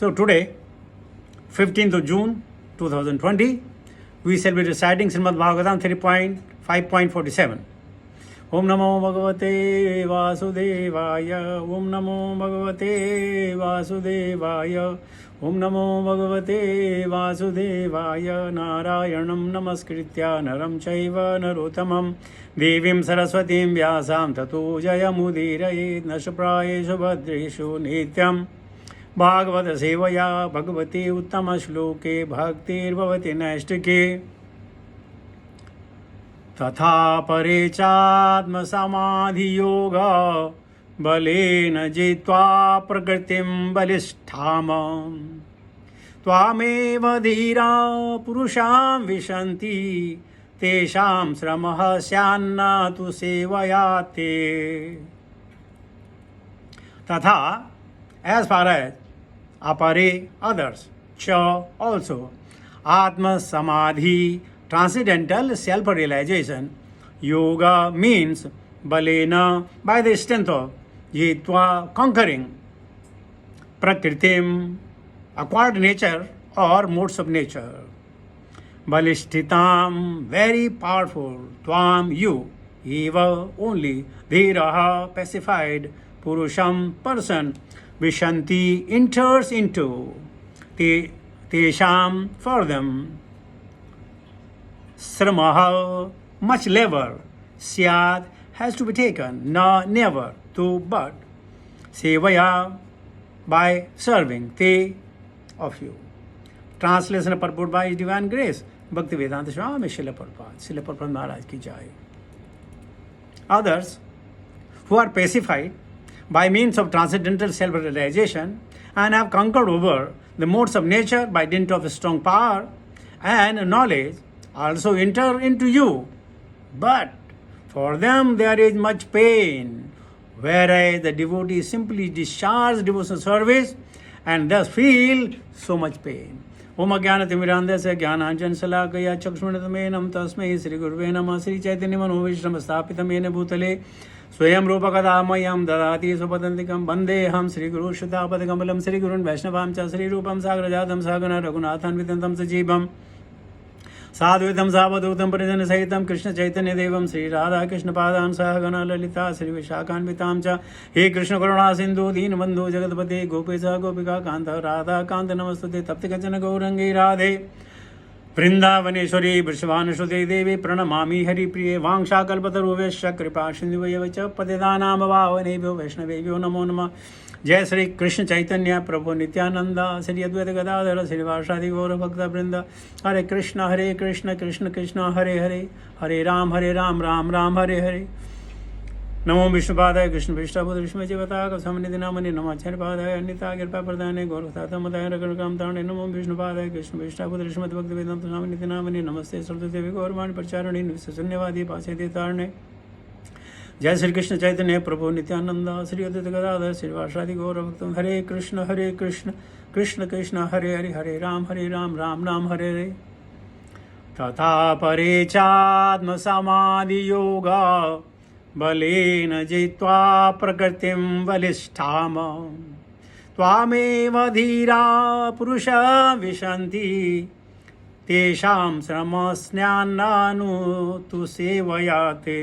So today, 15th of June 2020, we shall be reciting Srimad Bhagavatam 3.5.47. Om Namo Bhagavate Vasudevaya. Om Namo Bhagavate Vasudevaya. Om Namo Bhagavate Vasudevaya. Narayanam Namaskritya Naram Chaiva Narottamam Devim Saraswatim Vyasam Tato Jayamudiraye Nashaprayeshu Bhadreshu Nityam Bhagavata Sevaya Bhagavati Uttama Shloke Bhaktir Bhavati Naistike तथा परे चात्म समाधि योग बलेन जित्वा प्रकृतिं बलिष्ठाम त्वामेव धीरा पुरुषां विशन्ति तेषां श्रमः स्यान्न तु सेवया ते तथा as far as apare others cha also atma samadhi transcendental self-realization. Yoga means balena, by the strength of jitva, conquering prakritim, acquired nature or modes of nature. Balishtitam, very powerful, tvam, you, eva, only, dhiraha, pacified, purusham, person, vishanti, enters into, tesham, for them, sramaha, much labor, syad, has to be taken, na, never, to, but, sevaya, by serving, te, of you. Translation purport by His Divine Grace, Bhakti Vedanta Swami Srila Prabhupada, Srila Prabhupada Maharaj ki jai. Others, who are pacified by means of transcendental self-realization and have conquered over the modes of nature by dint of strong power and knowledge, also enter into you, but for them there is much pain, whereas the devotee simply discharge devotional service and thus feel so much pain. Om Ajnanatimirandasya Jnananjana Salakaya Chakshmanatamenam Tasmai Sri Guruve Namah Sri Chaitanya Manovishrama Sthapitamena Bhutale Swayam Rupakadamayam Dadati Supadantikam Bandeham Sri Guru Shutapadakamalam Sri Gurun Vaishnavam Cha Sri Rupam Sagrajadam Sagana Raghunathan Vidantam Sajibam साधुतम सावधूतम परिजन सहितम कृष्ण चैतन्य देवम श्री राधा कृष्ण पादान सहगण ललिता श्री विशाखान्वितां च हे कृष्ण करुणा सिंधु दीन बंधु जगतपते गोपेश गोपिका कांत राधा कांत नमस्तुते तप्त कंचन गौरंगी राधे वृंदावनेश्वरी वृषभानुसुते देवी प्रणमामि हरिप्रिये वांशाकल्पतरुभ्यश्च कृपा सिन्धुभ्यः च पतितानां पावनेभ्यो वैष्णवेभ्यो नमो नमः. जय श्री कृष्ण चैतन्य प्रभु नित्यानंद श्री अद्वैत गदाधर श्रीवासादि गौर भक्त वृंद. हरे कृष्ण कृष्ण कृष्ण हरे हरे, हरे राम राम राम हरे हरे. नमो विष्णुपादाय कृष्ण विष्टाभूत विष्णुजीवता समनिधि नामनि नमाचार्यपादाय अन्यता कृपा प्रदाने गौरवतातमदाय रघुकामताणे. नमो विष्णुपादाय कृष्ण विष्टाभूत विष्णुभक्ति वेदांत स्वामिनिधि नामनि नमस्ते सरस्वती गौरवाणी प्रचारणे निशून्यवादी पाशेति तारणे. जय श्री कृष्ण चैतन्य प्रभु नित्यानंद श्री अद्वैत गदाधर श्रीवासादि गौर भक्त. हरे कृष्ण कृष्ण कृष्ण हरे हरे, हरे राम राम राम हरे हरे. तथा परे चात्म समाधि योगा बलेन जित्वा प्रकृतिं बलिष्ठाम त्वामेव धीरा पुरुषा विशन्ति तेषां श्रमस्यान्नानु तु सेवयाते.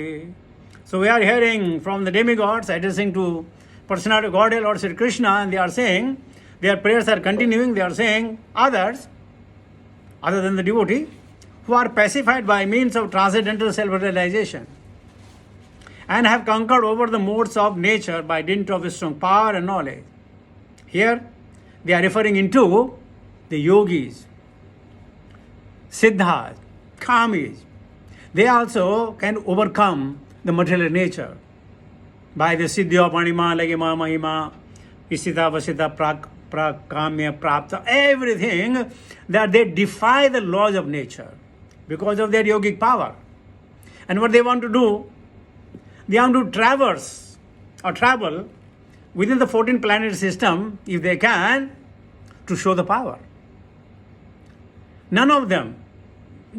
So we are hearing from the demigods addressing to personality of Godhead Lord Sri Krishna, and they are saying, their prayers are continuing, they are saying, others, other than the devotee, who are pacified by means of transcendental self-realization and have conquered over the modes of nature by dint of strong power and knowledge. Here, they are referring into the yogis, siddhas, kamis. They also can overcome the material nature by the siddhya, panima, lagima, mahima, isita, vasita, prakamya, prapta, everything, that they defy the laws of nature because of their yogic power. And what they want to do, they want to traverse or travel within the 14 planet system, if they can, to show the power. None of them,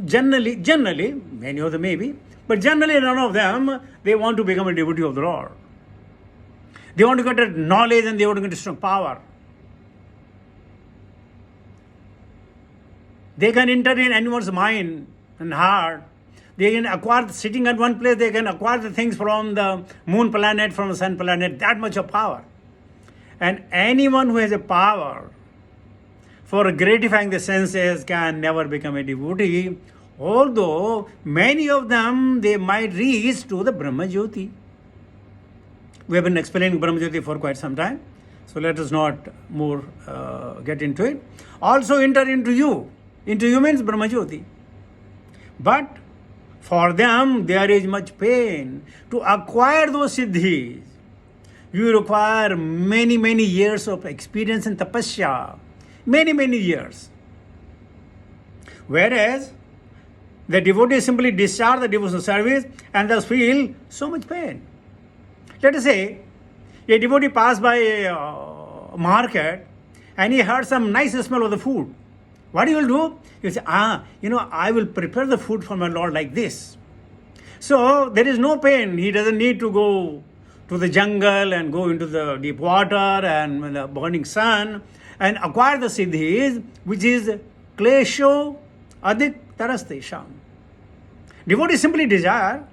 generally, many of them maybe, but generally none of them, they want to become a devotee of the Lord. They want to get knowledge and they want to get strong power. They can enter in anyone's mind and heart. They can acquire, sitting at one place, they can acquire the things from the moon planet, from the sun planet, that much of power. And anyone who has a power for gratifying the senses can never become a devotee, although many of them, they might reach to the Brahma Jyoti. We have been explaining Brahma Jyoti for quite some time, so let us not more get into it. Also enter into you. Into you means Brahma Jyoti. But for them, there is much pain. To acquire those siddhis, you require many, many years of experience in tapasya. Many, many years. Whereas, the devotees simply discharge the devotional service and thus feel so much pain. Let us say, a devotee passed by a market and he heard some nice smell of the food. What he will do? He will say, I will prepare the food for my Lord like this. So there is no pain. He doesn't need to go to the jungle and go into the deep water and the burning sun and acquire the siddhis, which is klesho adik tarastesham. Devotees simply desire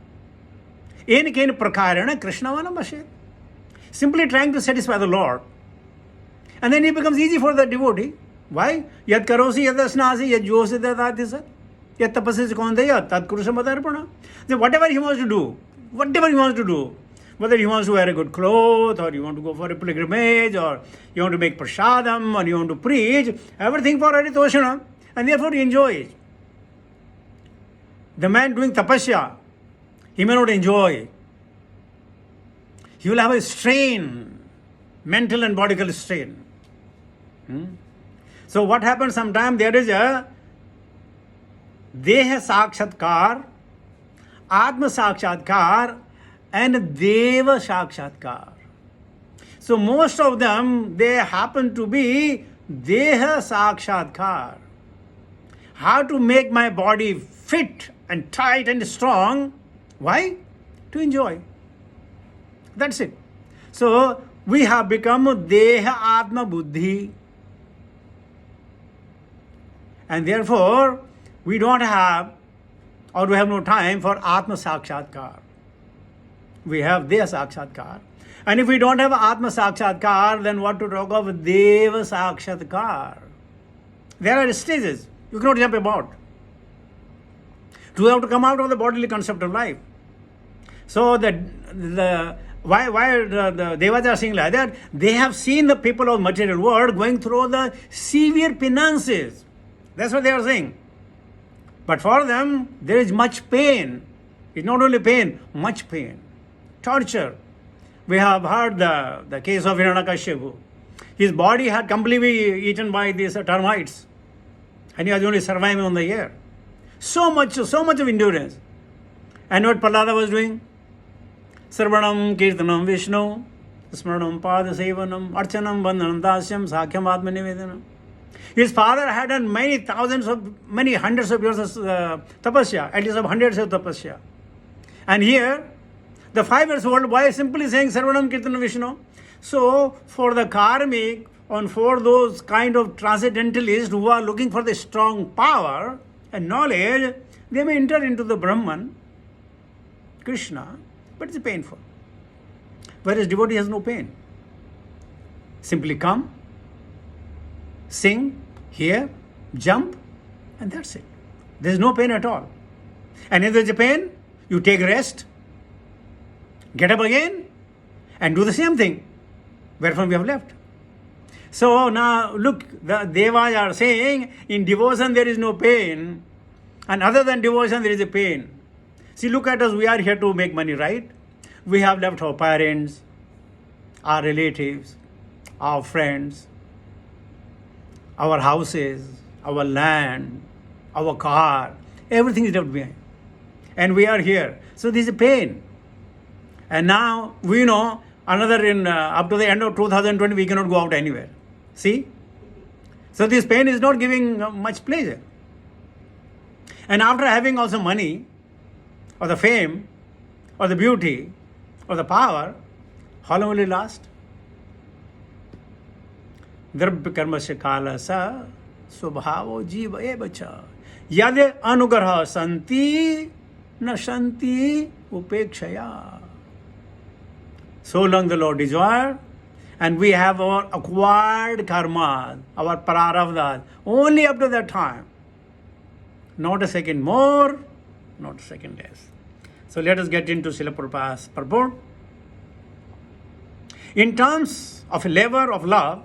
en kain prakarana Krishnavanam ashet. Simply trying to satisfy the Lord. And then it becomes easy for the devotee. Why? Yad karosi yad asnasi yad josi dadati sat. Yad tapasi kondeya tad kurusam adarpana. Whatever he wants to do, whether he wants to wear a good cloth, or you want to go for a pilgrimage, or you want to make prasadam, or you want to preach, everything for Haritoshana, and therefore he enjoys. The man doing tapasya, he may not enjoy. He will have a strain, mental and bodily strain. So what happens sometimes, there is a Deha Sakshatkar, Atma Sakshatkar, and Deva Sakshatkar. So most of them, they happen to be Deha Sakshatkar. How to make my body fit and tight and strong. Why? To enjoy. That's it. So we have become Deha Atma Buddhi. And therefore, we don't have, or we have no time for Atma Sakshatkar. We have Deha Sakshatkar. And if we don't have Atma Sakshatkar, then what to talk of Deva Sakshatkar? There are stages. You cannot jump about. You have to come out of the bodily concept of life. So why the Devas are saying like that? They have seen the people of material world going through the severe penances. That's what they are saying. But for them, there is much pain. It's not only pain, much pain. Torture. We have heard the case of Hiranyakashipu. His body had completely eaten by these termites. And he was only surviving on the air. So much of endurance. And what Prahlada was doing? Sarvanam Kirtanam Vishnu, Smaranam Pada Sevanam, Archanam Bandhanam Dasyam, Sakhyam Atma Nivedanam. His father had done many hundreds of years of tapasya, at least of hundreds of tapasya. And here, the 5 years old boy is simply saying Sarvanam Kirtanam Vishnu. So, for the karmic, and for those kind of transcendentalists who are looking for the strong power and knowledge, they may enter into the Brahman, Krishna, but it's painful. Whereas devotee has no pain. Simply come, sing, hear, jump, and that's it. There's no pain at all. And if there's a pain, you take rest, get up again, and do the same thing wherefrom we have left. So now look, the Devas are saying in devotion there is no pain, and other than devotion there is a pain. See, look at us, we are here to make money, right? We have left our parents, our relatives, our friends, our houses, our land, our car, everything is left behind. And we are here. So this is a pain. And now we know another up to the end of 2020 we cannot go out anywhere. See? So this pain is not giving much pleasure. And after having also money, or the fame, or the beauty, or the power, how long will it last? Drabya karmasya kala sa स्वभावो जीव एव च यद अनुग्रह संति न संति उपेक्षया. So long the Lord desire, and we have our acquired karma, our prarabdha, only up to that time. Not a second more, not a second less. So let us get into Srila Prabhupada's purport. In terms of a lever of love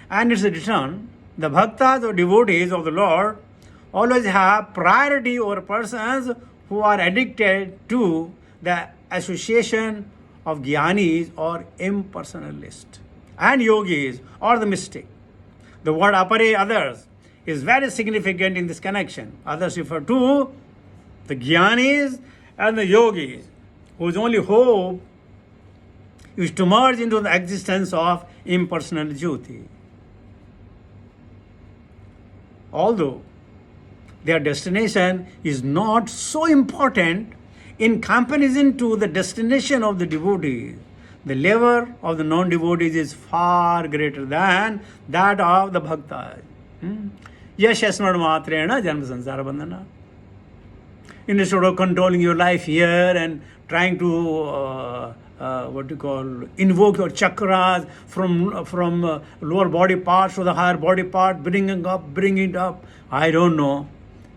and its return, the bhaktas or devotees of the Lord always have priority over persons who are addicted to the association of jnanis or impersonalists and yogis or the mystic. The word apare, others, is very significant in this connection. Others refer to the jnanis and the yogis, whose only hope is to merge into the existence of impersonal jyoti. Although their destination is not so important in comparison to the destination of the devotees, the level of the non-devotees is far greater than that of the bhaktas. Yash yasmad matrena janma sansara bandhana. Instead of controlling your life here and trying to invoke your chakras from lower body parts to the higher body part, bring it up. I don't know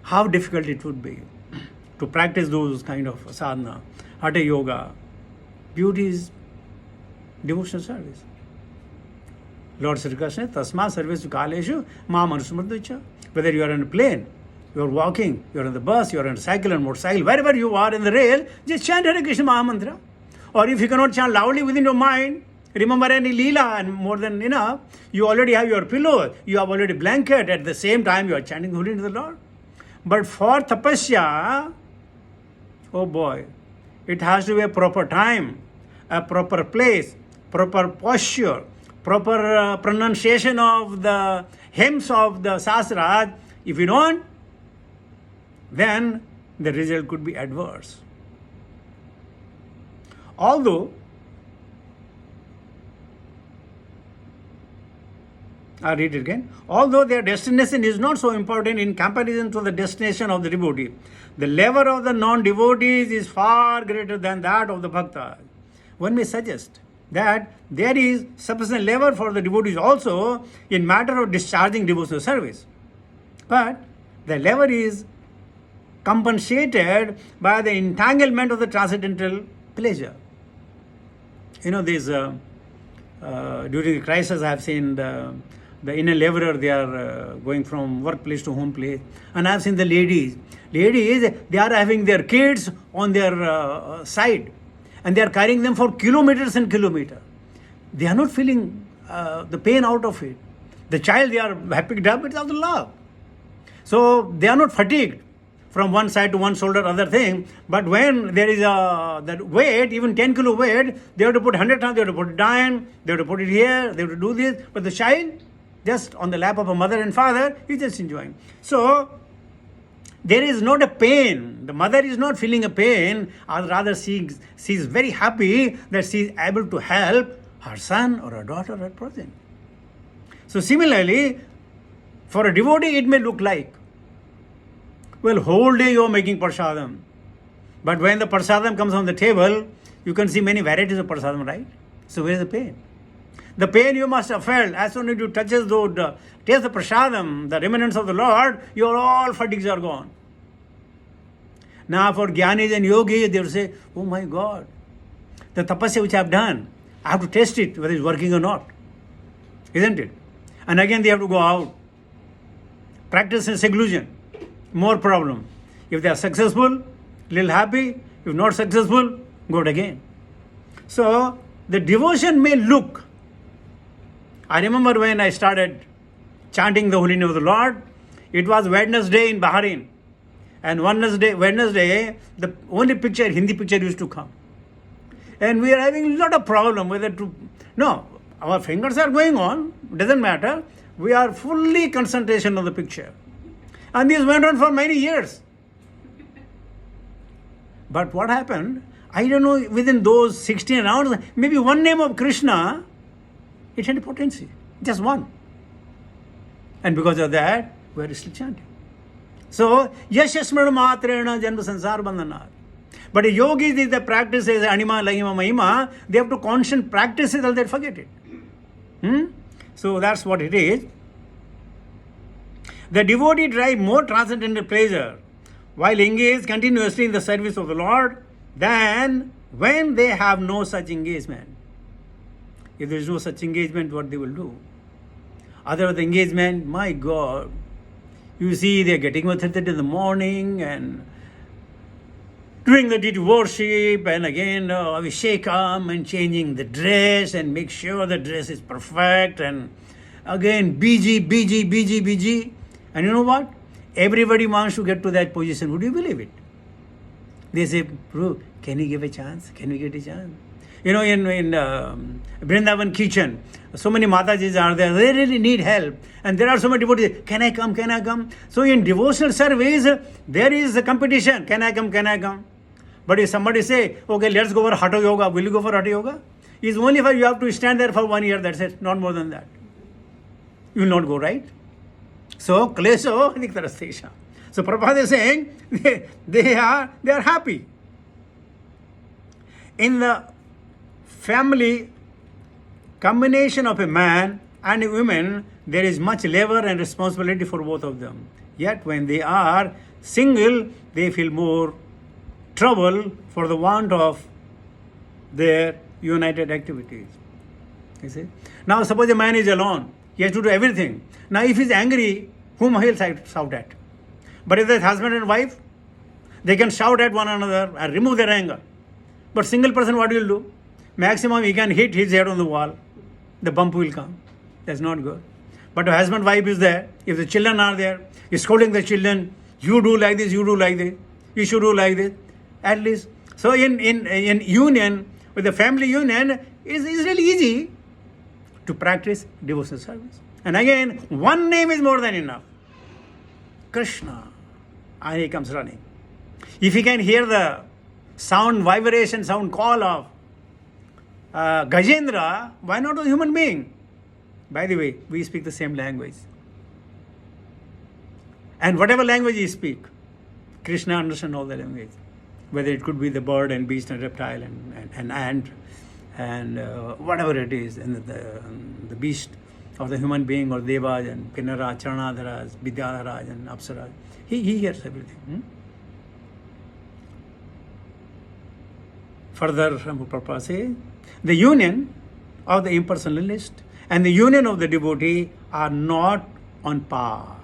how difficult it would be to practice those kind of sadhana, hatha yoga. Beauty is devotional service. Lord Sri Krishna, tasma service kaleshu ma manusmardhacha. Whether you are on a plane, you are walking, you are on the bus, you are on a cycle and motorcycle, wherever you are in the rail, just chant Hare Krishna Mahamantra. Or if you cannot chant loudly within your mind, remember any leela and more than enough, you already have your pillow, you have already blanket, at the same time you are chanting holy to the Lord. But for tapasya, oh boy, it has to be a proper time, a proper place, proper posture, proper pronunciation of the hymns of the Sastras. If you don't, then the result could be adverse. Although, I read it again. Although their destination is not so important in comparison to the destination of the devotee, the level of the non-devotees is far greater than that of the bhaktas. One may suggest that there is sufficient level for the devotees also in matter of discharging devotional service. But the level is compensated by the entanglement of the transcendental pleasure. You know, this during the crisis, I have seen the inner laborer, they are going from workplace to home place. And I have seen the ladies. Ladies, they are having their kids on their side. And they are carrying them for kilometers and kilometers. They are not feeling the pain out of it. The child they have picked up, it's out of love. So they are not fatigued from one side to one shoulder, other thing. But when there is that weight, even 10 kilo weight, they have to put 100 times, they have to put it down, they have to put it here, they have to do this. But the child, just on the lap of a mother and father, is just enjoying. So there is not a pain. The mother is not feeling a pain, or rather she is very happy that she is able to help her son or her daughter at present. So similarly, for a devotee, it may look like, well, whole day you are making prasadam. But when the prasadam comes on the table, you can see many varieties of prasadam, right? So where is the pain? The pain you must have felt as soon as you taste the prasadam, the remnants of the Lord, your all fatigues are gone. Now for jnanis and yogis, they will say, oh my God, the tapasya which I have done, I have to test it, whether it's working or not. Isn't it? And again they have to go out. Practice in seclusion. More problem. If they are successful, little happy. If not successful, go again. So the devotion may look. I remember when I started chanting the holy name of the Lord, it was Wednesday in Bahrain. And Wednesday, the only picture, Hindi picture used to come. And we are having a lot of problem whether to, no, our fingers are going on, doesn't matter. We are fully concentration on the picture. And this went on for many years. But what happened, I don't know, within those 16 rounds, maybe one name of Krishna, it had a potency, just one. And because of that, we are still chanting. So, yashasmrana matrena janma sansar bandhanat. But a yogi, the practice is anima, lahima, mahima, they have to constant practice it or they'll forget it. So that's what it is. The devotee derive more transcendental pleasure while engaged continuously in the service of the Lord than when they have no such engagement. If there is no such engagement, what they will do? Other the engagement, my God, you see they are getting up at 3:30 in the morning and doing the deity worship and again Abhishekam and changing the dress and make sure the dress is perfect and again BG. And you know what? Everybody wants to get to that position. Would you believe it? They say, Prabhu, can you give a chance? Can we get a chance? You know, in Vrindavan kitchen, so many Matajis are there. They really need help. And there are so many devotees. Can I come? Can I come? So in devotional service, there is a competition. Can I come? Can I come? But if somebody say, okay, let's go for Hatha Yoga. Will you go for Hatha Yoga? It's only for you have to stand there for 1 year. That's it. Not more than that. You will not go, right? So, klesho adiktarastesha. So Prabhupada is saying they are happy. In the family combination of a man and a woman, there is much labor and responsibility for both of them. Yet when they are single, they feel more trouble for the want of their united activities. You see? Now suppose a man is alone, he has to do everything. Now if he is angry, whom he'll shout at? But if there's husband and wife, they can shout at one another and remove their anger. But single person, what will do? Maximum he can hit his head on the wall. The bump will come. That's not good. But a husband wife is there. If the children are there, he's scolding the children. You do like this, you do like this. You should do like this. At least. So in union, with the family union, it's really easy to practice devotional service. And again, one name is more than enough. Krishna. And he comes running. If he can hear the sound vibration, sound call of Gajendra, why not a human being? By the way, we speak the same language. And whatever language you speak, Krishna understands all the language. Whether it could be the bird and beast and reptile and ant and whatever it is, and the beast of the human being or Devas and Kinara, Charanadharas, Vidyadharaj and Apsaras. He hears everything. Further, Prabhupada says, the union of the impersonalist and the union of the devotee are not on par.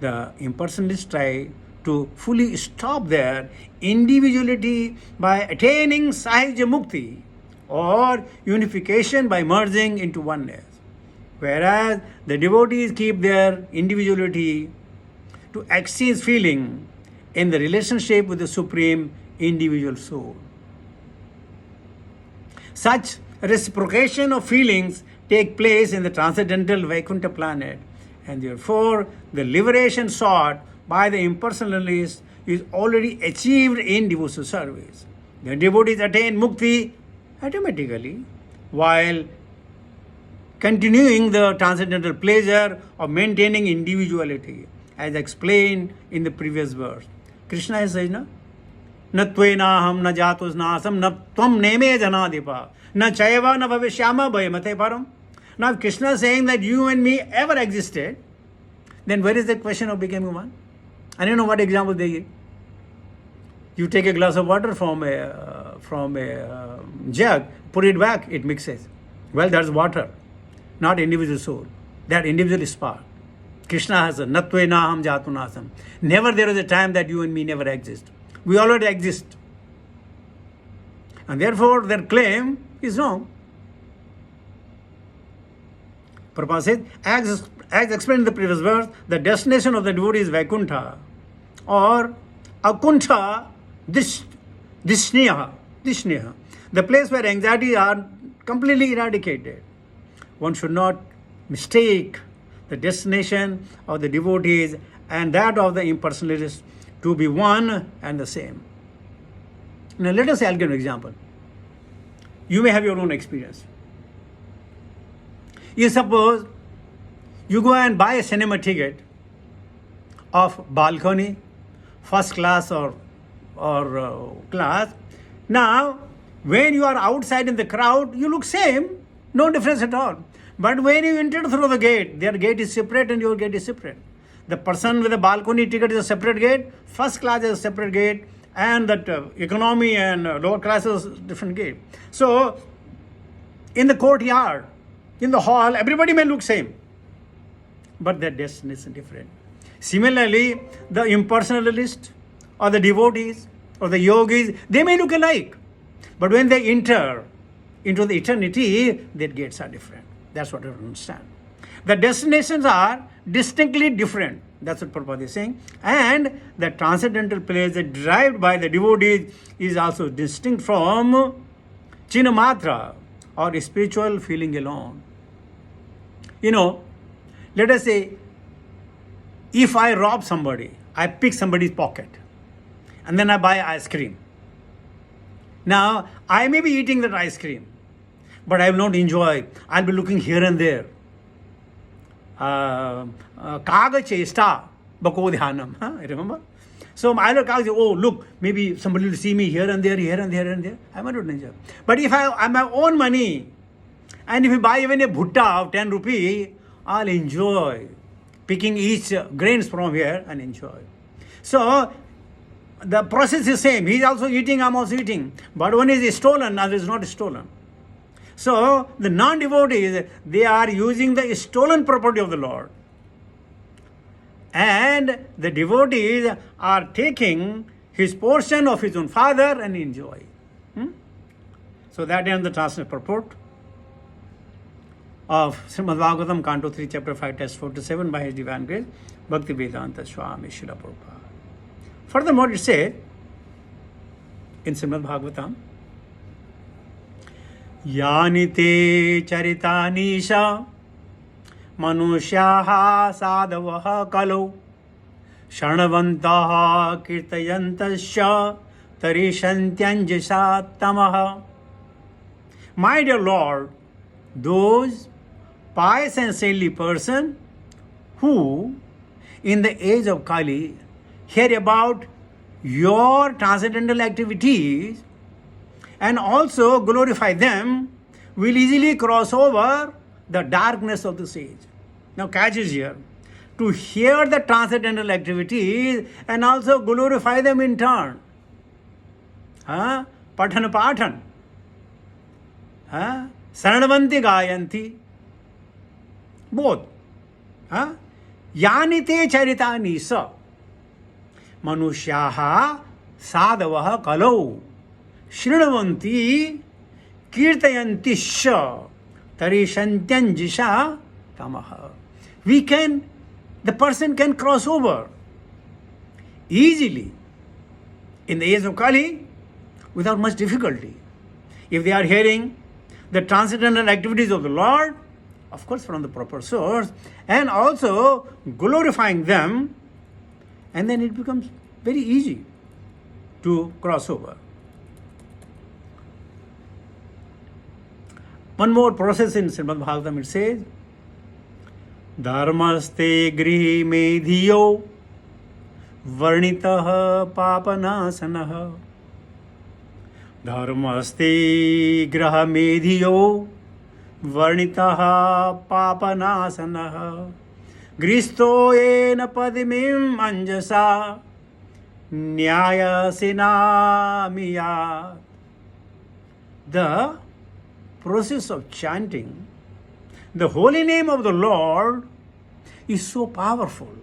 The impersonalists try to fully stop their individuality by attaining Sahajya Mukti or unification by merging into oneness. Whereas the devotees keep their individuality to exchange feeling in the relationship with the Supreme Individual Soul. Such reciprocation of feelings take place in the transcendental Vaikuntha planet, and therefore the liberation sought by the impersonalist is already achieved in devotional service. The devotees attain mukti automatically while continuing the transcendental pleasure of maintaining individuality, as explained in the previous verse. Krishna is saying, na tvenaham na jatus nasam na tvam neme janadipa na chayava na bhavishyama bhayamate param. Now if Krishna is saying that you and me ever existed, then where is the question of becoming one? And you know what example they give? You take a glass of water from a jug, put it back, it mixes. Well, that's water, not individual soul. That individual spark. Krishna has a natvenaham jatunasam. Never there is a time that you and me never exist. We already exist. And therefore their claim is wrong. Prabhupada says, as explained in the previous verse, the destination of the devotee is Vaikuntha or Akuntha Dishneha, the place where anxieties are completely eradicated. One should not mistake the destination of the devotees and that of the impersonalists to be one and the same. Now let us say, I'll give an example. You may have your own experience. You suppose You go and buy a cinema ticket of balcony, first class or class. Now, when you are outside in the crowd, you look same, no difference at all. But when you enter through the gate, their gate is separate and your gate is separate. The person with the balcony ticket is a separate gate, first class is a separate gate, and that economy and lower class is different gate. So, in the courtyard, in the hall, everybody may look same, but their destination is different. Similarly, the impersonalist or the devotees or the yogis, they may look alike, but when they enter into the eternity, their gates are different. That's what I understand. The destinations are distinctly different. That's what Prabhupada is saying. And the transcendental pleasure derived by the devotees is also distinct from Chinamatra or spiritual feeling alone. Let us say, if I rob somebody, I pick somebody's pocket, and then I buy ice cream. Now, I may be eating that ice cream, but I will not enjoy. I'll be looking here and there. Kaga chesta bakodhyanam. Remember? So I look, oh, look, maybe somebody will see me here and there, here and there and there. I might not enjoy. But if I have my own money, and if you buy even a bhutta of 10 rupee, I'll enjoy picking each grains from here and enjoy. So the process is same. He's also eating, I'm also eating. But one is stolen, other is not stolen. So the non-devotees, they are using the stolen property of the Lord. And the devotees are taking his portion of his own father and enjoy. So that ends the translated purport of Srimad Bhagavatam, Canto 3, Chapter 5, Text 4-7 by His Divine Grace, Bhaktivedanta Swami Srila Prabhupada. Furthermore, it says in Srimad Bhagavatam, Yani te charitanisha manusyaha sadavaha kalo sharnavantaha kirtayantasya tarishantyanja tamaha. My dear Lord, those pious and saintly person who in the age of Kali hear about your transcendental activities and also glorify them will easily cross over the darkness of this age. Now catch is here. To hear the transcendental activities and also glorify them in turn. Pathan pathan. Saranavanti gayanti. Both. Yani te charitani sa. Manusyaha sadavaha kalau. Shrinavanti kirtayanti sha. Tarishantyanjisha tamaha. The person can cross over easily in the age of Kali without much difficulty. If they are hearing the transcendental activities of the Lord, of course from the proper source, and also glorifying them, and then it becomes very easy to cross over. One more process in Srimad Bhagavatam, it says, Dharmaste grihi medhiyo varnitaha papanasanaha. Dharmaste graha medhiyo varnitaha papanasanaha. Gristo ena padimim anjasa nyaya sinamiyat. The process of chanting the holy name of the Lord is so powerful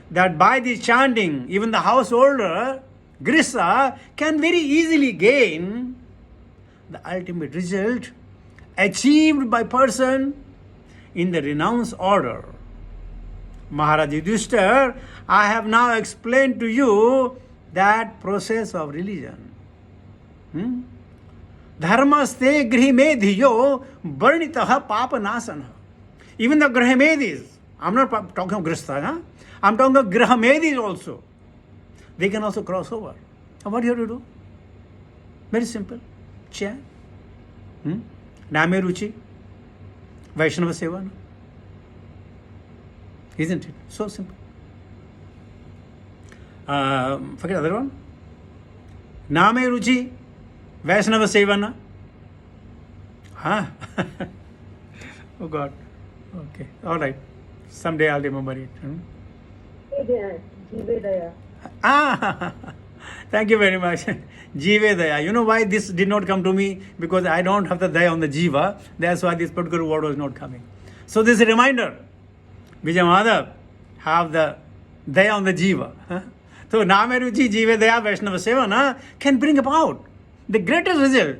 that by this chanting, even the householder, Grisa, can very easily gain the ultimate result achieved by person in the renounced order. Maharaj Yudhishthira, I have now explained to you that process of religion. Dharmaste grihimedhiyo varnitaha papanasana. Even the grihimedhis, I'm not talking of Grihastha, I'm talking of grihimedhis also. They can also cross over. And what do you have to do? Very simple. Chant. Name Ruchi. Vaishnava Sevana. Isn't it? So simple. Forget other one. Name Ruchi, Vaishnava Sevana. Huh? Oh God. Okay. All right. Someday I'll remember it. Jivedaya. Ah, thank you very much. Jive Daya. You know why this did not come to me? Because I don't have the Daya on the Jiva. That's why this particular word was not coming. So this is a reminder. Vijay Madhav have the Daya on the Jiva. Huh? So Name Ruchi Jive Daya Vaishnava Sevana can bring about the greatest result.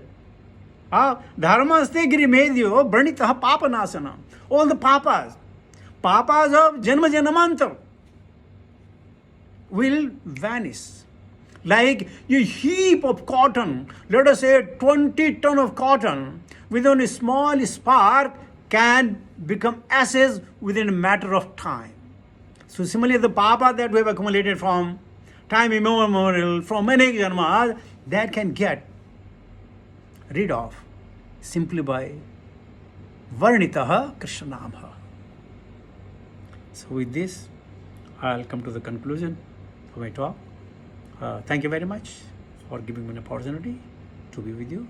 Dharmaste Girimedyo Branitaha Papanasana. All the papas of Janma Janamantar will vanish. Like a heap of cotton, let us say 20 ton of cotton, within a small spark can become ashes within a matter of time. So similarly, the papa that we have accumulated from time immemorial, from many janmas, that can get rid of simply by Varnitaha Krishnamha. So with this, I'll come to the conclusion of my talk. Thank you very much for giving me an opportunity to be with you.